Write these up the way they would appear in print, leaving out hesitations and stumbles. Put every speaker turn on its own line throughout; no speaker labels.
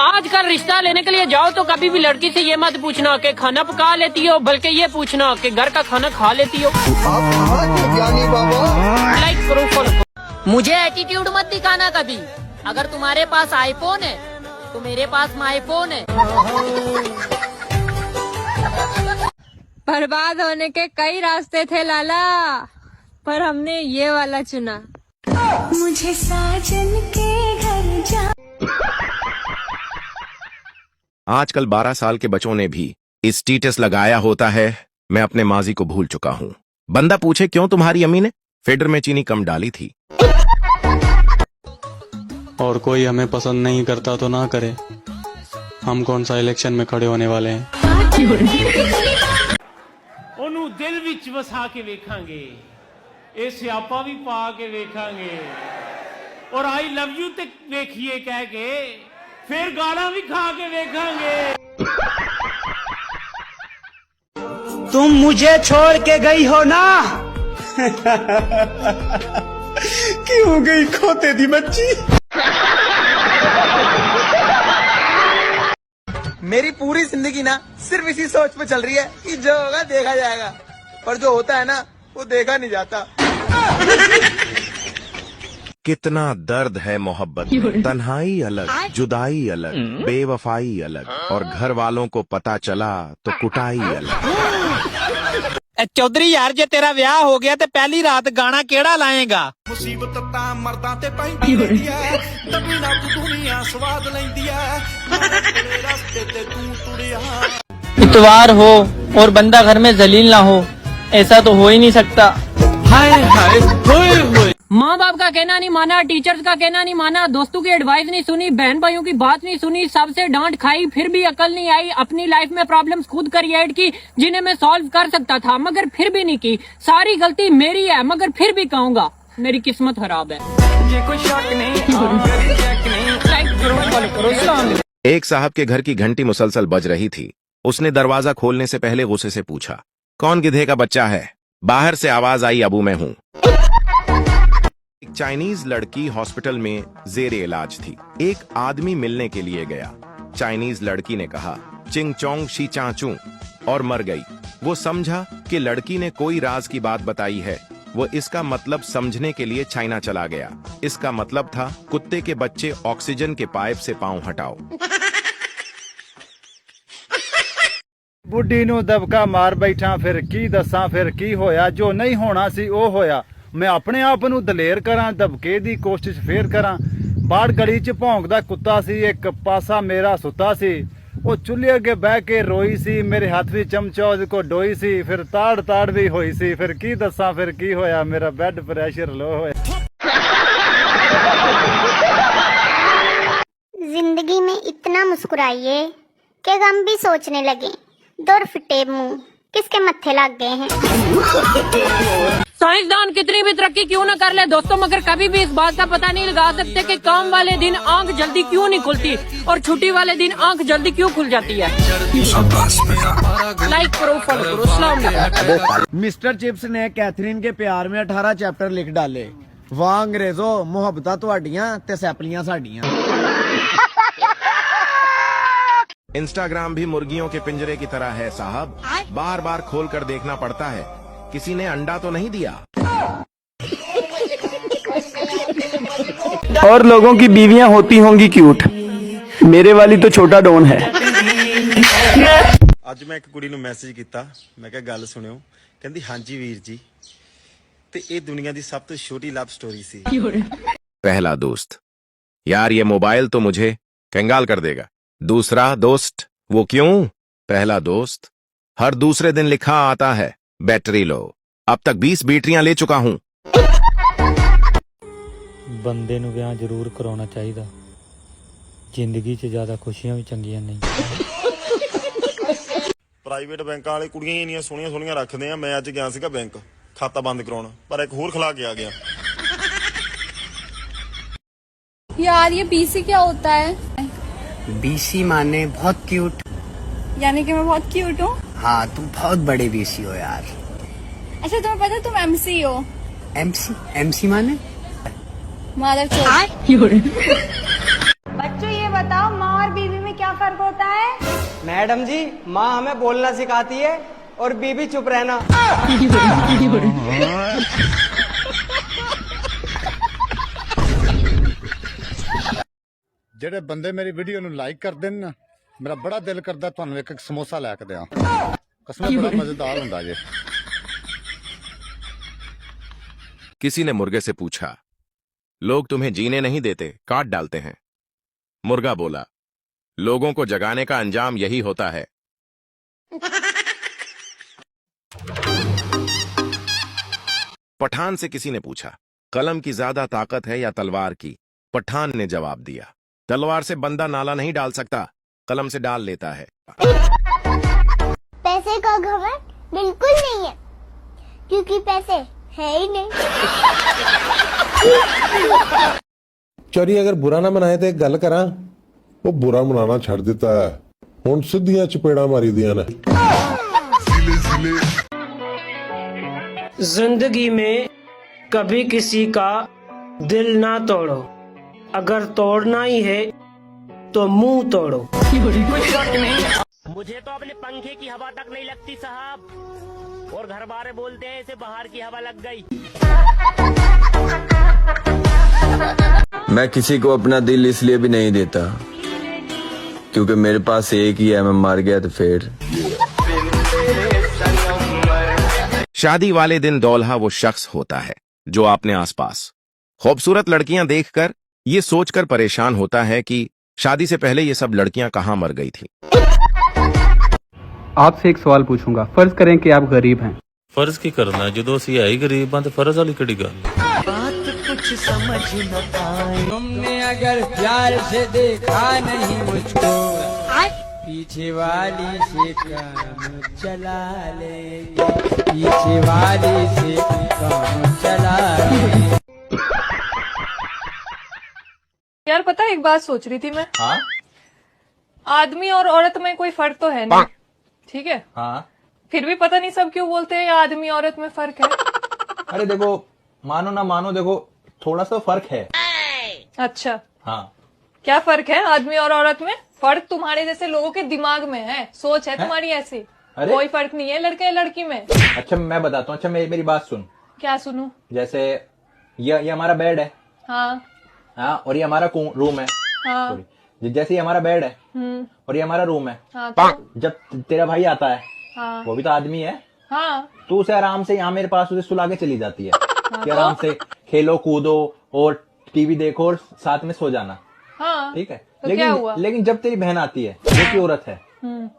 आजकल रिश्ता लेने के लिए जाओ तो कभी भी लड़की से ये मत पूछना कि खाना पका लेती हो, बल्कि ये पूछना कि घर का खाना खा लेती हो। लाइक करो, फॉलो करो। मुझे एटीट्यूड मत दिखाना कभी। अगर तुम्हारे पास आईफोन है तो मेरे पास माई फोन है।
बर्बाद होने के कई रास्ते थे लाला, पर हमने ये वाला चुना।
मुझे साजन के घर जा।
आजकल 12 साल के बच्चों ने भी स्टेटस लगाया होता है। मैं अपने माजी को भूल चुका हूँ। बंदा पूछे क्यों तुम्हारी अम्मी ने फेडर में चीनी कम डाली थी।
और कोई हमें पसंद नहीं करता तो ना करे, हम कौन सा इलेक्शन में खड़े होने वाले हैं।
ਉਹਨੂੰ ਦਿਲ ਵਿੱਚ ਵਸਾ ਕੇ ਵੇਖਾਂਗੇ, ਇਹ ਸਿਆਪਾ ਵੀ ਪਾ ਕੇ ਵੇਖਾਂਗੇ, ਔਰ ਆਈ ਲਵ ਯੂ ਤੇ ਵੇਖੀਏ ਕਹਿ ਕੇ फिर गाना भी खा के देखेंगे।
तुम मुझे छोड़ के गई हो ना। क्यों गई खोते दी बच्ची। मेरी पूरी जिंदगी ना सिर्फ इसी सोच में चल रही है कि जो होगा देखा जाएगा, पर जो होता है ना वो देखा नहीं जाता।
कितना दर्द है मोहब्बत में। तन्हाई अलग, जुदाई अलग, बेवफाई अलग, और घर वालों को पता चला तो कुटाई अलग।
चौधरी यार जे तेरा ब्याह हो गया तो पहली रात गाना केड़ा लाएगा।
मुसीबत तां मर्दां ते पैंदी रहिंदी है, तभी ना तू दुनिया स्वाद लैंदी है, तेरे रास्ते ते तू तुड़िया।
इतवार हो और बंदा घर में जलील ना हो, ऐसा तो हो ही नहीं सकता। हाय हाय होए होए।
माँ बाप का कहना नहीं माना, टीचर्स का कहना नहीं माना, दोस्तों की एडवाइस नहीं सुनी, बहन भाइयों की बात नहीं सुनी, सबसे डांट खाई, फिर भी अकल नहीं आई। अपनी लाइफ में प्रॉब्लम्स खुद क्रिएट की जिन्हें मैं सॉल्व कर सकता था, मगर फिर भी नहीं की। सारी गलती मेरी है, मगर फिर भी कहूँगा मेरी किस्मत खराब है।
ये कोई शक नहीं।
एक साहब के घर की घंटी मुसलसल बज रही थी। उसने दरवाजा खोलने से पहले गुस्से से पूछा, कौन गिधे का बच्चा है। बाहर से आवाज आई, अबू मैं हूँ। एक चाइनीज लड़की हॉस्पिटल में जेरे इलाज थी। एक आदमी मिलने के लिए गया। चाइनीज लड़की ने कहा चिंग चोंग शी चाचू और मर गई। वो समझा कि लड़की ने कोई राज की बात बताई है। वो इसका मतलब समझने के लिए चाइना चला गया। इसका मतलब था कुत्ते के बच्चे ऑक्सीजन के पाइप से पांव हटाओ।
बुढ़ी नू दबका मार बैठा, फिर की दसा फिर की होया। जो नहीं होना सी ओ होया। मैं अपने आप नू दलेर करा, दबके दी कोशिश फिर करा। बाड़ गली च भौंकदा कुत्ता सी, एक पासा मेरा सुता सी। वो चुल्हे अगे बह के रोई सी, मेरे हाथ भी चमचा को डोई सी। फिर ताड़ ताड़ भी होई सी, फिर की दसा फिर की होया। मेरा ब्लड प्रेशर लो होया।
जिंदगी में इतना मुस्कुराइए कि गम भी सोचने लगे। दौर फिटे मुंह किसके मत्थे लग गए हैं।
साइंसदान कितनी भी तरक्की क्यों न कर ले दोस्तों, मगर कभी भी इस बात का पता नहीं लगा सकते कि काम वाले दिन आंख जल्दी क्यों नहीं खुलती और छुट्टी वाले दिन आंख जल्दी क्यों खुल जाती है। लाइक करो, फॉलो करो। अस्सलाम वालेकुम।
मिस्टर चिप्स ने कैथरीन के प्यार में 18 चैप्टर लिख डाले। वाह अंग्रेजो, मुहब्बतां तुहाडियां ते सैपलियां साडियां।
इंस्टाग्राम भी मुर्गियों के पिंजरे की तरह है साहब। बार बार खोल कर देखना पड़ता है, किसी ने अंडा तो नहीं दिया।
और लोगों की बीवियां होती होंगी क्यूट, मेरे वाली तो छोटा डॉन है।
ਅੱਜ ਮੈਂ ਇੱਕ ਕੁੜੀ ਨੂੰ ਮੈਸੇਜ ਕੀਤਾ, ਮੈਂ ਕਿਹਾ ਗੱਲ ਸੁਣਿਓ। ਕਹਿੰਦੀ ਹਾਂਜੀ ਵੀਰ ਜੀ, ਤੇ ਇਹ ਦੁਨੀਆ ਦੀ ਸਭ ਤੋਂ ਛੋਟੀ ਲਵ स्टोरी ਸੀ।
पहला दोस्त, यार ये मोबाइल तो मुझे कंगाल कर देगा। दूसरा दोस्त, वो क्यों? पहला दोस्त, हर दूसरे दिन लिखा आता है बैटरी लो। अब तक 20 बैटरियां ले चुका हूं।
ਬੰਦੇ ਨੂੰ ਵਿਆਹ ਜ਼ਰੂਰ ਕਰਾਉਣਾ ਚਾਹੀਦਾ, ਜ਼ਿੰਦਗੀ 'ਚ ਜ਼ਿਆਦਾ ਖੁਸ਼ੀਆਂ ਵੀ ਚੰਗੀਆਂ ਨਹੀਂ।
ਪ੍ਰਾਈਵੇਟ ਬੈਂਕਾਂ ਵਾਲੇ ਕੁੜੀਆਂ ਹੀ ਇੰਨੀਆਂ ਸੋਹਣੀਆਂ ਸੋਹਣੀਆਂ ਰੱਖਦੇ ਆ। ਮੈਂ ਅੱਜ ਗਿਆ ਸੀਗਾ ਬੈਂਕ खाता बंद कराਉਣ, पर एक होर खिला के आ गया।
यार ये बीसी क्या होता है?
बीसी माने बहुत क्यूट।
यानी कि मैं बहुत क्यूट हूँ?
हाँ तुम बहुत बड़े बीसी हो यार।
अच्छा तुम्हें पता है तुम MC हो?
MC? MC माने?
मदरचोद। बच्चों ये बताओ माँ और बीवी में क्या फर्क होता है?
मैडम जी, माँ हमें बोलना सिखाती है और बीबी चुप रहना।
ਜਿਹੜੇ ਬੰਦੇ ਮੇਰੀ ਵੀਡੀਓ ਨੂੰ ਲਾਈਕ ਕਰਦੇ ਨੇ ਨਾ, ਮੇਰਾ ਬੜਾ ਦਿਲ ਕਰਦਾ ਤੁਹਾਨੂੰ ਇੱਕ ਸਮੋਸਾ ਲੈ ਕੇ ਦਿਆਂ। ਕਸਮ ਬੜਾ ਮਜ਼ੇਦਾਰ ਹੁੰਦਾ ਜੇ।
किसी ने मुर्गे से पूछा, लोग तुम्हें जीने नहीं देते, काट डालते हैं। मुर्गा बोला, लोगों को जगाने का अंजाम यही होता है। पठान से किसी ने पूछा, कलम की ज्यादा ताकत है या तलवार की? पठान ने जवाब दिया, तलवार से बंदा नाला नहीं डाल सकता, कलम से डाल लेता है।
पैसे का घमंड बिल्कुल नहीं है, क्योंकि पैसे है ही नहीं।
ਚੋਰੀ ਅਗਰ ਬੁਰਾ ਨਾ ਮਨਾਏ ਤੇ ਗੱਲ ਕਰਾਂ, ਉਹ ਬੁਰਾ ਮਨਾਣਾ ਛੱਡ ਦਿੱਤਾ ਹੈ। ਹੁਣ ਸਿੱਧੀਆਂ ਚਪੇੜਾਂ ਮਾਰੀ ਦੀਆਂ ਨੇ।
जिंदगी में कभी किसी का दिल ना तोड़ो, अगर तोड़ना ही है तो मुंह तोड़ो। मुझे तो अपने पंखे की हवा तक नहीं लगती साहब, और घर वाले बोलते हैं इसे बाहर की हवा लग गई।
मैं किसी को अपना दिल इसलिए भी नहीं देता क्योंकि मेरे पास एक ही है, मैं मर गया तो फिर।
शादी वाले दिन दौल्हा वो शख्स होता है जो अपने आसपास खूबसूरत लड़कियां देखकर ये सोचकर परेशान होता है कि शादी से पहले ये सब लड़कियां कहां मर गई थी।
आपसे एक सवाल पूछूंगा, फर्ज करें कि आप गरीब हैं।
फर्ज की करना जो दोस्त है ही गरीब तो फर्ज वाली कड़ी गल।
कुछ समझ न पाए तुमने अगर प्यार से देखा नहीं मुझको, पीछे वाली से काम चला लेंगे, पीछे वाली से काम चला लेंगे।
यार पता है, एक बात सोच रही थी मैं।
हाँ?
आदमी और औरत में कोई फर्क तो है नहीं, ठीक है?
हाँ।
फिर भी पता नहीं सब क्यों बोलते हैं आदमी औरत में फर्क है।
अरे देखो, मानो ना मानो, देखो थोड़ा सा फर्क है।
अच्छा,
हाँ।
क्या फर्क है आदमी और औरत में? फर्क तुम्हारे जैसे लोगों के दिमाग में है, सोच है तुम्हारी ऐसी। कोई फर्क नहीं है लड़के लड़की में।
अच्छा मैं बताता हूँ, अच्छा मेरी बात सुन।
क्या सुनूं?
जैसे ये हमारा बेड है।
हाँ।
हाँ, और ये हमारा रूम है।
हाँ।
जैसे ये हमारा बेड है और ये हमारा रूम है।
हाँ, तो?
जब तेरा भाई आता है,
हाँ।
वो भी तो आदमी है।
हाँ।
तू उसे आराम से यहाँ मेरे पास उसे सुला के चली जाती है।
हाँ,
कि आराम से खेलो कूदो और टीवी देखो और साथ में सो जाना।
हाँ।
ठीक है,
तो क्या हुआ?
लेकिन जब तेरी बहन आती है जो कि औरत है,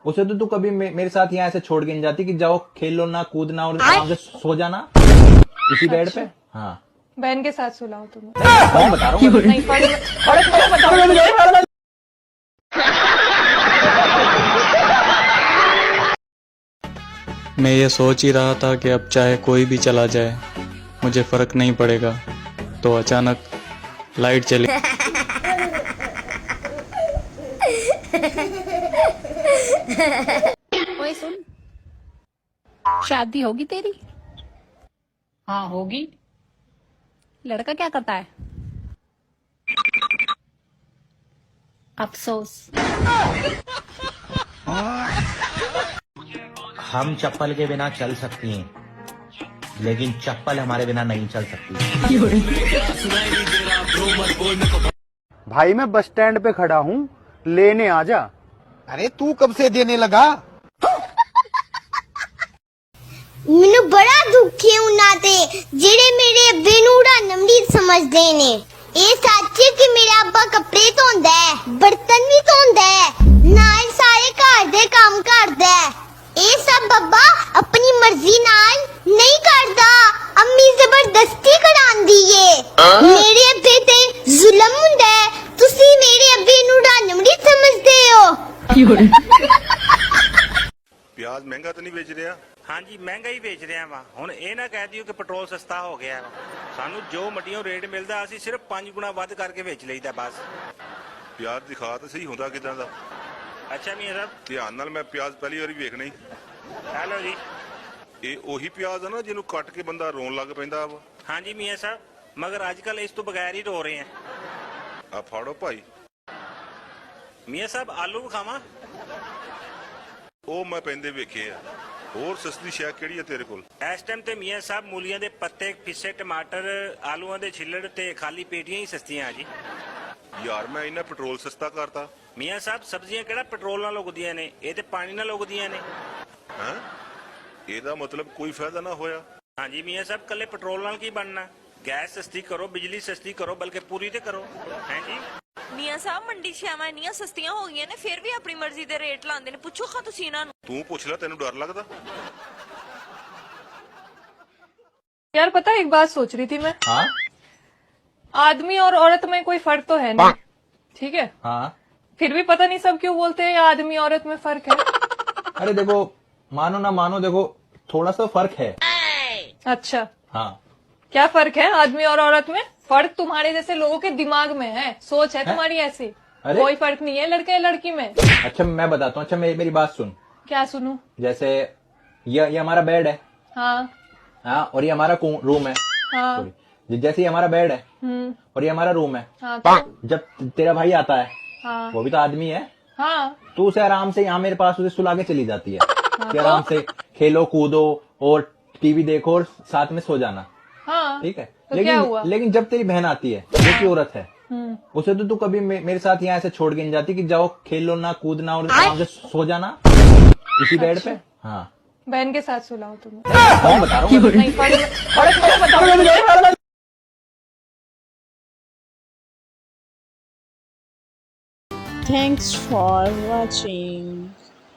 उसे तो तू कभी मेरे साथ यहाँ ऐसे छोड़ के नहीं जाती कि जाओ खेलो ना कूदना और आराम से सो जाना इसी बेड पे। हाँ,
बहन के साथ सुलाओ तुम।
मैं बता रहा हूँ।
नहीं, औरत को बताओ।
मैं ये सोच ही रहा था कि अब चाहे कोई भी चला जाए मुझे फर्क नहीं पड़ेगा, तो अचानक लाइट चली।
ओए सुन, शादी होगी तेरी?
हाँ होगी।
लड़का क्या करता है? अफसोस।
हम चप्पल के बिना चल सकती हैं, लेकिन चप्पल हमारे बिना नहीं चल सकती।
भाई मैं बस स्टैंड पे खड़ा हूँ, लेने आ जा।
अरे तू कब से देने लगा?
मैनू बड़ा दुखी होना ते जेड़े मेरे अब्बे नू नमड़ी समझदे ने। ये सच है कि मेरा अब्बा कपड़े धोंदा है, बर्तन भी धोंदा है, नाल सारे घर दे काम करदा है। ये सब बब्बा अपनी मर्जी नाल नहीं करदा, अम्मी जबरदस्ती करांदी है। मेरे अब्बे ते जुल्म हुंदा है, तुसी मेरे अब्बे नू नमड़ी समझदे हो।
प्याज महंगा तो नहीं बेच रहा?
हाँ जी महंगा ही बेच रहे हैं वा। हुण ये ना कह दियो कि पेट्रोल सस्ता हो गया वा। सानू जो मटियों रेट मिलता असीं सिर्फ 5 गुना वध करके बेच लईदा बस।
प्याज दिखा तो सही होंदा किदां दा।
अच्छा मियां साहब
ध्यान नाल मैं प्याज पहली बार वेखना ही।
हेलो जी,
ये ओही प्याज है ना जिन्हों कट के बंदा रोन लग पैंदा वा?
हाँ जी मियां साहब, मगर आजकल इस तो बगैर ही रो रहे हैं।
आ फाड़ो भाई। ਮੀਆਂ ਸਾਹਿਬ ਆਲੂ ਖਾਵਾਂ
ਉਹ ਮੈਂ ਪੈਂਦੇ ਵੇਖੇ ਆ ਹੋਰ ਸਸਤੀ ਸ਼ੈ ਕਿਹੜੀ ਆ ਤੇਰੇ ਕੋਲ
ਇਸ ਟਾਈਮ ਤੇ ਮੀਆਂ ਸਾਹਿਬ ਮੂਲੀਆਂ ਦੇ ਪੱਤੇ ਪਿੱਸੇ ਟਮਾਟਰ ਆਲੂਆਂ ਦੇ ਛਿੱਲੜ ਤੇ ਖਾਲੀ ਪੇਟੀਆਂ ਹੀ ਸਸਤੀਆਂ ਆ ਜੀ
ਯਾਰ ਮੈਂ ਇਹਨਾਂ ਪੈਟਰੋਲ ਸਸਤਾ ਕਰਤਾ
ਮੀਆਂ ਸਾਹਿਬ ਸਬਜ਼ੀਆਂ ਕਿਹੜਾ ਪੈਟਰੋਲ ਨਾਲ ਉਗਦੀਆਂ ਨੇ ਇਹ ਤੇ ਪਾਣੀ ਨਾਲ ਉਗਦੀਆਂ ਨੇ
ਹੈ ਇਹਦਾ ਮਤਲਬ ਕੋਈ ਫਾਇਦਾ ਨਾ ਹੋਇਆ
ਹਾਂਜੀ ਮੀਆਂ ਸਾਹਿਬ ਕੱਲੇ ਪੈਟਰੋਲ ਨਾਲ ਕੀ ਬਣਨਾ ਗੈਸ ਸਸਤੀ ਕਰੋ ਬਿਜਲੀ ਸਸਤੀ ਕਰੋ ਬਲਕਿ ਪੂਰੀ ਤੇ ਕਰੋ ਹੈ ਜੀ
ਮੀਆਂ ਸਾਹਿਬ ਮੰਡੀ ਸ਼ਾਵਾਂ ਇੰਨੀਆਂ ਸਸਤੀਆਂ ਹੋ ਗਈਆਂ ਨੇ ਫਿਰ ਵੀ ਆਪਣੀ ਮਰਜ਼ੀ ਦੇ ਰੇਟ ਲਾਉਂਦੇ ਨੇ ਪੁੱਛੋ ਖਾ ਤੁਸੀਂ ਇਹਨਾਂ ਨੂੰ
ਤੂੰ ਪੁੱਛ ਲੈ ਤੈਨੂੰ ਡਰ ਲੱਗਦਾ
यार पता है एक बात सोच रही थी मैं
हाँ
आदमी और औरत में कोई फर्क तो है नहीं ठीक है
हाँ
फिर भी पता नहीं सब क्यों बोलते हैं आदमी औरत में फर्क है
अरे देखो मानो ना मानो देखो थोड़ा सा फर्क है
अच्छा
हाँ
क्या फर्क है आदमी और औरत में फर्क तुम्हारे जैसे लोगों के दिमाग में है सोच है तुम्हारी ऐसी
अरे?
कोई फर्क नहीं है लड़के लड़की में
अच्छा मैं बताता हूँ अच्छा मेरी बात सुन
क्या सुनूं
जैसे ये हमारा बेड है
हाँ
हाँ और ये हमारा रूम है
हाँ
जैसे ये हमारा बेड है और ये हमारा रूम है
हाँ तो
जब तेरा भाई आता है
हाँ
वो भी तो आदमी है
हाँ
तो उसे आराम से यहाँ मेरे पास उसे सुला के चली जाती है कि आराम से खेलो कूदो और टीवी देखो और साथ में सो जाना
हाँ
ठीक है
तो क्या हुआ?
लेकिन जब तेरी बहन आती है जो की औरत है उसे तो तू कभी मेरे साथ यहाँ ऐसे छोड़ के नहीं जाती कि जाओ खेलो ना कूदना और आराम से सो जाना इसी बेड पे हाँ
बहन के साथ सुलाओ तुम
कौन बता रहा हूँ
नहीं फर्क बताओ
Thanks for watching.